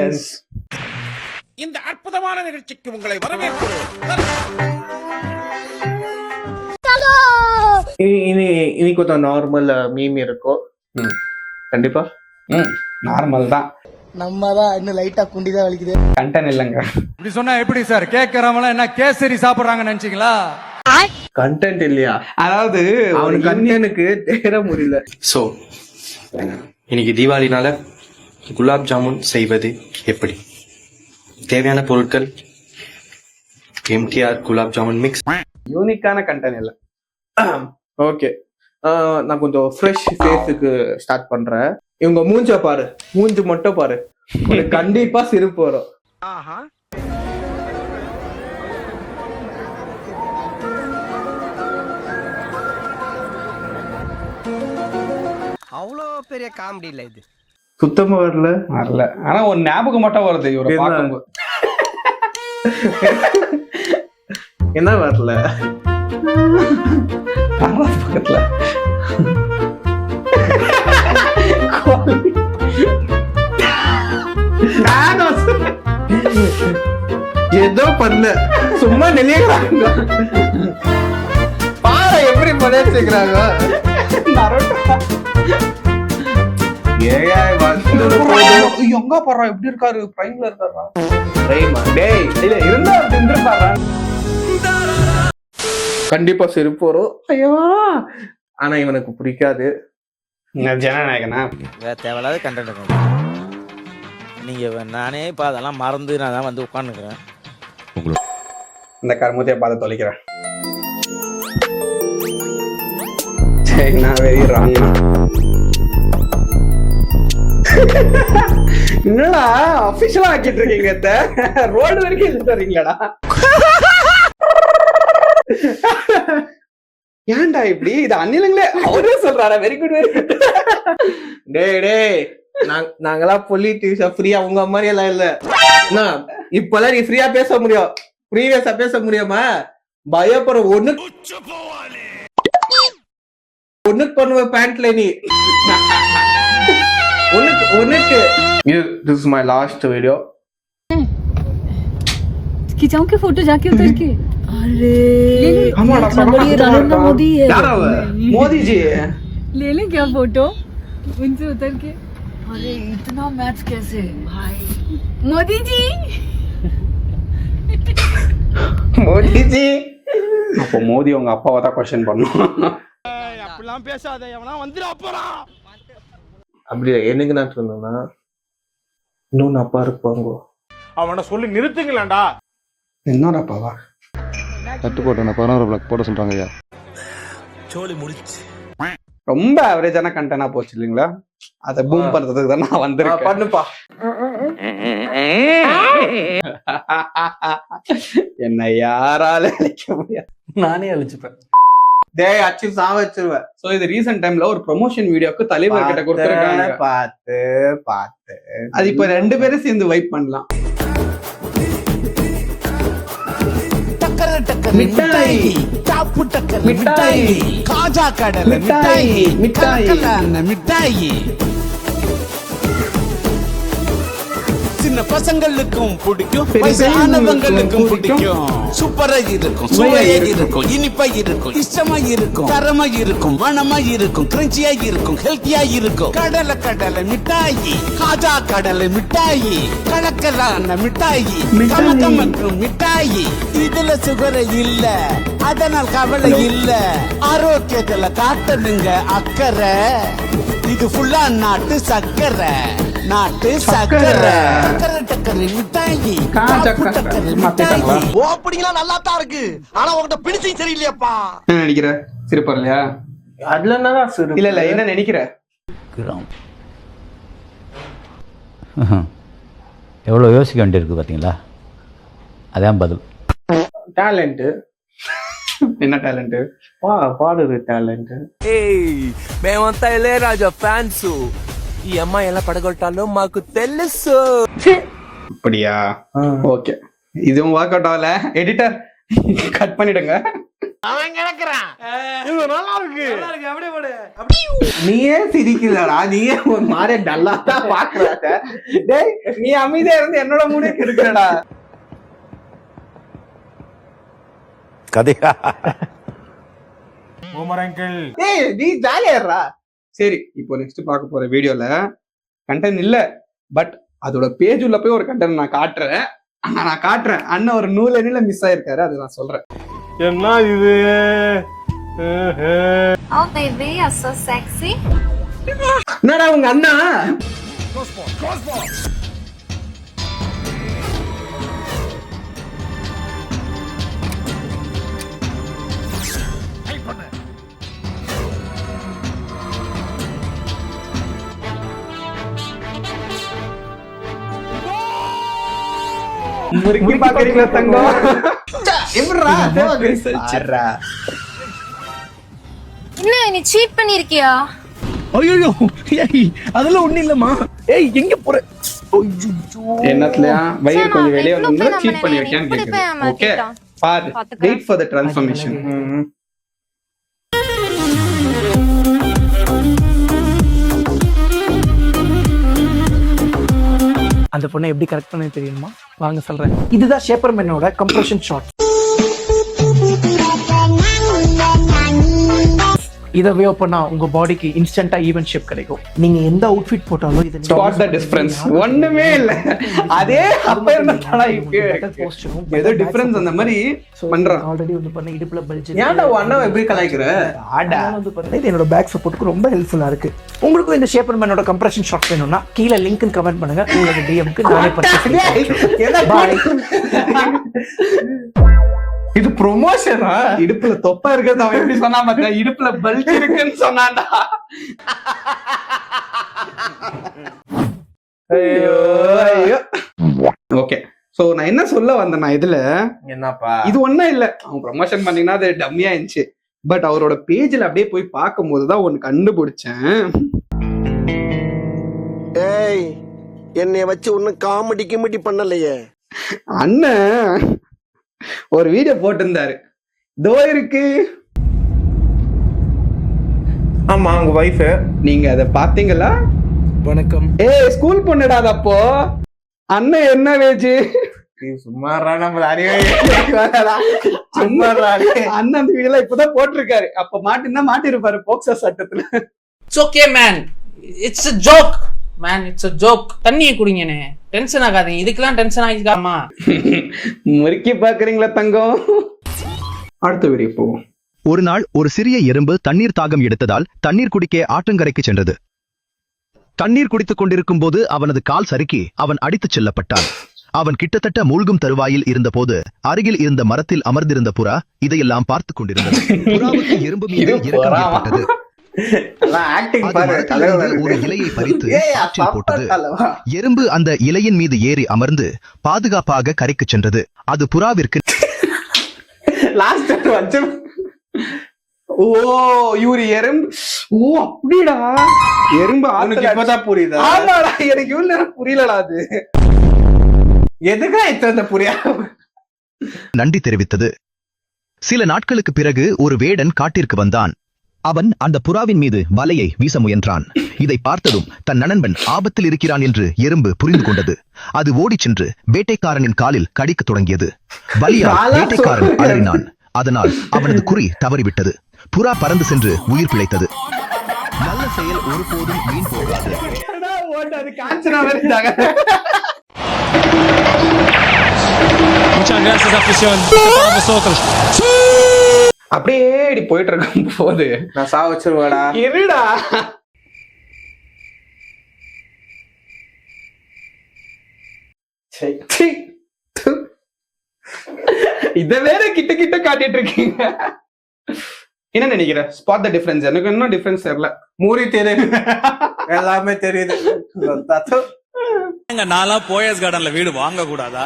Friends, இந்த அற்புதமான நிகழ்ச்சிக்கு உங்களை வரவேற்கிறோம். இன்னைக்கு கொஞ்சம் நார்மல் மீம் இருக்கும். கண்டிப்பா நார்மல் தான். நம்ம தான் இன்னும் லைட்டா குண்டிதான் வலிக்குது. கண்டென்ட் இல்லைங்க. இப்படி சொன்னா எப்படி சார்? கேட்கறவங்க என்ன கேசரி சாப்பிடுறாங்கன்னு நினைச்சீங்களா? கண்டென்ட் இல்லையா? அதாவது அவனுக்கு கண்டென்ட்க்கு தேட முடியல. ஸோ இன்னைக்கு தீபாவளினால குலாப் ஜாமுன் செய்வது எப்படி? தேவையான பொருட்கள் எம்டிஆர் குலாப் ஜாமுன் மிக்ஸ். யூனிக்கான கண்டென்ட் இல்லை. ஓகே, நான் கொஞ்சம் ஃப்ரெஷ் ஃபேஸுக்கு ஸ்டார்ட் பண்றேன். இவங்க மூஞ்ச பாரு, மூஞ்சு மட்டும் பாரு, உனக்கு கண்டிப்பா சிரிப்பு வரும். அவ்வளோ பெரிய காமெடி இல்ல இது. சுத்தமா வரல. ஆனா ஒரு ஞாபகம் மட்டும் வருது இவரை பார்க்கும்போது. என்ன வரல பக்கத்துல ஏதோ பண்ணல, சும்மா நெளியறாங்க. பாரு எப்படி படைச்சுக்கிறாங்க. எங்க போறா? எப்படி இருக்காரு? பிரைம்ல இருக்காரா? பிரைமா? டேய் இல்ல இருந்தா இருந்திருப்பாரா? கண்டிப்பா சிரிப்பு வரும். ஐயோ, ஆனா இவனுக்கு பிடிக்காது. ஜனநாயகனா தேவையில்லாத கண்டென்ட். நீங்க நானே இப்ப அதெல்லாம் மறந்து நான் தான் வந்து உட்காந்துக்கிறேன். இந்த கருமத்தைய பார்த்து தொலைக்கிறேன். சரி, நான் வெரி ராங். என்னடா அபிஷியலா ஆக்கிட்டு இருக்கீங்க? ரோடு வரைக்கும் எழுதி தர்றீங்களாடா? ஏன்டா இப்படி? இது அண்ணிலங்களே அவரே சொல்றாரா? Very good, very good. டேய் நாங்கெல்லாம் பொலிட்டிக்ஸ் ஃப்ரீயா உங்க மாதிரி எல்லாம் இல்ல. இப்பெல்லாம் நீ ஃப்ரீயா பேச முடியும், ப்ரீவியஸா பேச முடியுமா? பயப்படுற ஒண்ணுக்கு பண்ணுவ பேண்ட்ல நீ ஒண்ணுக்கு. This is my last video. खिंचाऊं के फोटो जाके उतर के? अरे नरेंद्र मोदी है। मोदी जी ले लें क्या फोटो उनसे उतर के? अरे इतना मैच कैसे भाई? मोदी जी மோடி ஜி. அப்போ மோடி உங்க அப்பாவை தான் क्वेश्चन பண்ணும். அப்படிலாம் பேசாத, எவனா வந்துடா போறான். அப்படி எனக்கு நான் சொன்னா இன்னொன்னு அப்பா இருப்பாங்க. அவனை சொல்லி நிறுத்துங்களேன்டா. என்னோட அப்பாவா? தட்டு போட்டேன் 16 பிளாக் போட சொல்றாங்க ஐயா. சோலி முடிச்சு. ரொம்ப ஆவரேஜான கண்டென்ட்டா போச்சு இல்லைங்களா? அதை பூம் பண்றதுக்கு தான் நான் வந்திருக்கேன். பண்ணுப்பா. என்ன யாரால அழிக்க முடியாது? நானே அழிச்சுப்பேன். டேய் அச்சு சாவ வச்சிருவேன். சோ இது ரீசன்ட் டைம்ல ஒரு ப்ரொமோஷன் வீடியோக்கு தலைவர் கிட்ட கொடுத்திருக்காங்க. பார்த்து அது இப்ப 2 பேரும் சேர்ந்து வைப் பண்ணலாம். மிட்டாய் டாப்பு டக்கர் மிட்டாய் காஜா கடலை மிட்டாய் மிட்டாய் சின்ன பசங்களுக்கும் பிடிக்கும், வயசானவங்களுக்கும் பிடிக்கும். சூப்பரா இருக்கும், சுவையா இருக்கும், இனிப்பா இருக்கும், இஷ்டமா இருக்கும், தரமா இருக்கும், மனமா இருக்கும், கிரன்ச்சியா இருக்கும், ஹெல்த்தியா இருக்கும். கடலை மிட்டாய், காஜா கடலை மிட்டாய், கலக்கலான மிட்டாய், கமகமக்கும் மிட்டாய். இதுல சுகர் இல்ல, அதனால் கவலை இல்ல. ஆரோக்கியத்துல காட்டணுங்க அக்கறை. இது ஃபுல்லா நாட்டு சக்கரை, நாட்டு சக்கரை. மிட்டாயி ஓப்பனிங்லாம் நல்லா தான் இருக்கு, ஆனா உங்ககிட்ட பிடிச்சும் சரியில்லையாப்பா. என்ன நினைக்கிற? சிரிப்பா இல்லையா? அதுல என்னதான் சிறு? இல்ல என்ன நினைக்கிற? எவ்வளோ யோசிக்க வேண்டியிருக்கு பார்த்தீங்களா? அதான் பதில். டேலண்ட். என்ன டேலண்ட்? பாடுறது டேலண்ட். మేమంతా ఇళయరాజా ఫ్యాన్స్. ఈ అమ్మాయి ఎలా పడగొట్టాలో మాకు తెలుసు. அப்படியா? ஓகே, இதுவும் ஒர்க் அவுட் ஆகல. எடிட்டர் கட் பண்ணிடுங்க. அவன் கிடக்குறான் இது நல்லா இருக்கு அப்படியே போடு. நீயே சிரிக்கலடா, நீயே ஒரு மாதிரி டல்லா தான் பாக்குறாங்க. டேய் நீ அமைதியா இருந்து என்னோட மூடிக்கு இருக்கிறடா. கதையா பூமர் அங்கிள் ஏய் நீ ஜாலியா இருடா. சரி, இப்போ நெக்ஸ்ட் பார்க்க போற வீடியோல கண்டென்ட் இல்ல, பட் அதோட பேஜ் உள்ள போய் ஒரு கண்டென்ட் நான் காட்டுறேன். அண்ணன் ஒரு நூல் மிஸ் ஆயிருக்காரு, அது நான் சொல்றேன். என்ன இது Oh baby, you're so sexy. என்னடா உங்க அண்ணா? முறுக்கி பாக்குறீங்களா தங்கம்? எப்படிடா ஆறா. என்ன நீ சீட் பண்ணிருக்கியா? ஐயோ அதெல்லாம் ஒண்ணு இல்லம்மா. ஏய் எங்க போற? என்னத்துலயா வயிறு சரி, கொஞ்சம் நான் வெளியே இவ்ளோ வந்து பேர் சீட் நம்ம பண்ணி நேரம் வைக்கான்னு இப்படி போய் கேக்குது. ஓகே ஏமாத்திட்டான். பாரு, பாத்துக்கிறேன். Wait for the transformation. அந்த பொண்ணை எப்படி கரெக்ட் பண்ண தெரியுமா? வாங்க சொல்றேன். இதுதான் ஷேப்பர் மேனோட கம்ப்ரெஷன் ஷாட். இதை வேவ் பண்ணா உங்க பாடிக்கு இன்ஸ்டன்டா ஈவன் ஷேப் கிடைக்கும். நீங்க எந்த அவுட்ஃபிட் போட்டாலும் இது ஸ்பாட் த டிஃபரன்ஸ். ஒண்ணுமே இல்ல, அதே அப்ப இருந்தா ஏதோ டிஃபரன்ஸ் அந்த மாதிரி பண்றான். ஆல்ரெடி வந்து பண்ண இடுப்புல பல்ஜ். ஏன்டா உன் அண்ணாவை எப்படி கலாய்க்கிற? ஆடா வந்து பண்ண இது என்னோட பேக் சப்போர்ட்டுக்கு ரொம்ப ஹெல்ப்ஃபுல்லா இருக்கு. உங்களுக்கும் இந்த ஷேப்பர் மேனோட கம்ப்ரெஷன் ஷாட் வேணும்னா கீழ லிங்க் கமெண்ட் பண்ணுங்க. உங்களுக்கு டிஎம்க்கு நானே இது ப்ரொமோஷனா? இடுப்புல தொப்பா இருக்கிறது அவன் எப்படி சொன்னா பாத்தியா? இடுப்புல பல்ஜ் இருக்குன்னு சொன்னான்டா. ஐயோ ஐயோ. ஓகே, சோ நான் என்ன சொல்ல வந்தேன்னா, இதுல என்னப்பா இது ஒண்ணும் இல்ல, அவன் ப்ரமோஷன் பண்ணீங்கன்னா அது டம்மியா இருந்துச்சு. பட் அவரோட பேஜ்ல அப்படியே போய் பார்க்கும் போதுதான் ஒண்ணு கண்டுபிடிச்சேன். ஏய், என்னைய வச்சு ஒன்னும் காமெடி கிமெடி பண்ணலையே. அண்ணன் ஒரு வீடியோ போட்டிருந்தாரு, தோ இருக்கு. ஆமா உங்க வைஃப். நீங்க அத பாத்தீங்களா? வணக்கம். ஏய் ஸ்கூல் பொண்ணுடா அது. அப்போ அண்ணன் என்ன வேஜ்? சும்மாறா நம்ம அறிவே சும்மாறா. அண்ணன் அந்த வீடியோல இப்பதான் போட்டிருக்காரு. அப்ப மாட்டிருப்பாரு போக்சோ சட்டத்துல. It's okay man, it's a joke man, it's a joke. தண்ணியை குடிங்கனே, டென்ஷன் ஆகாதீங்க. இதுக்கெல்லாம் டென்ஷன் ஆகிக்காமா? முறுக்கி பாக்குறீங்களா தங்கம்? அடுத்த வீடியோ போவோம். ஒரு நாள் ஒரு சிறிய எறும்பு தண்ணீர் தாகம் எடுத்ததால் தண்ணீர் குடிக்க ஆற்றங்கரைக்கு சென்றது. தண்ணீர் குடித்துக் கொண்டிருக்கும் போது அவனது கால் சறுக்கி அவன் அடித்துச் செல்லப்பட்டான். அவன் கிட்டத்தட்ட மூழ்கும் தருவாயில் இருந்தபோது அருகில் இருந்த மரத்தில் அமர்ந்திருந்த புறா இதையெல்லாம் பார்த்துக் கொண்டிருந்தது. புறாவுக்கு எறும்பு மீது இரக்கம் ஏற்பட்டது. ஒரு இலையை பறித்து ஆற்றில் போட்டது. எறும்பு அந்த இலையின் மீது ஏறி அமர்ந்து பாதுகாப்பாக கரைக்கு சென்றது. அது புறாவிற்கு ஓ இவரு எறும்பு. ஓ அப்படிடா, எறும்பு இப்பதான் புரியுதா? ஆமாடா, எனக்கு இவ்வளவு நேரம் புரியலடா. அது எதுக்கா இத்தனை புரியா? நன்றி தெரிவித்தது. சில நாட்களுக்கு பிறகு ஒரு வேடன் காட்டிற்கு வந்தான். அவன் அந்த புறாவின் மீது வலையை வீச முயன்றான். இதை பார்த்ததும் தன் நண்பன் ஆபத்தில் இருக்கிறான் என்று எறும்பு புரிந்து கொண்டது. அது ஓடிச் சென்று வேட்டைக்காரனின் காலில் கடிக்க தொடங்கியது. வலியால் வேட்டைக்காரன் அலறினான். அதனால் அவனது குறி தவறிவிட்டது. புறா பறந்து சென்று உயிர் பிழைத்தது. நல்ல செயல் ஒருபோதும் வீண் போகாது. அப்படியே இப்படி போயிட்டு இருக்கும் போது நான் சா வச்சிருவேடா. இருடா, இத வேற கிட்ட கிட்ட காட்டிட்டு இருக்கீங்க. என்ன நினைக்கிற? Spot the difference. எனக்கு இன்னும் டிஃபரன்ஸ் தெரியல. மூரி தெரியுது, எல்லாமே தெரியுது. நான்லாம் போயஸ் கார்டன்ல வீடு வாங்க கூடாதா?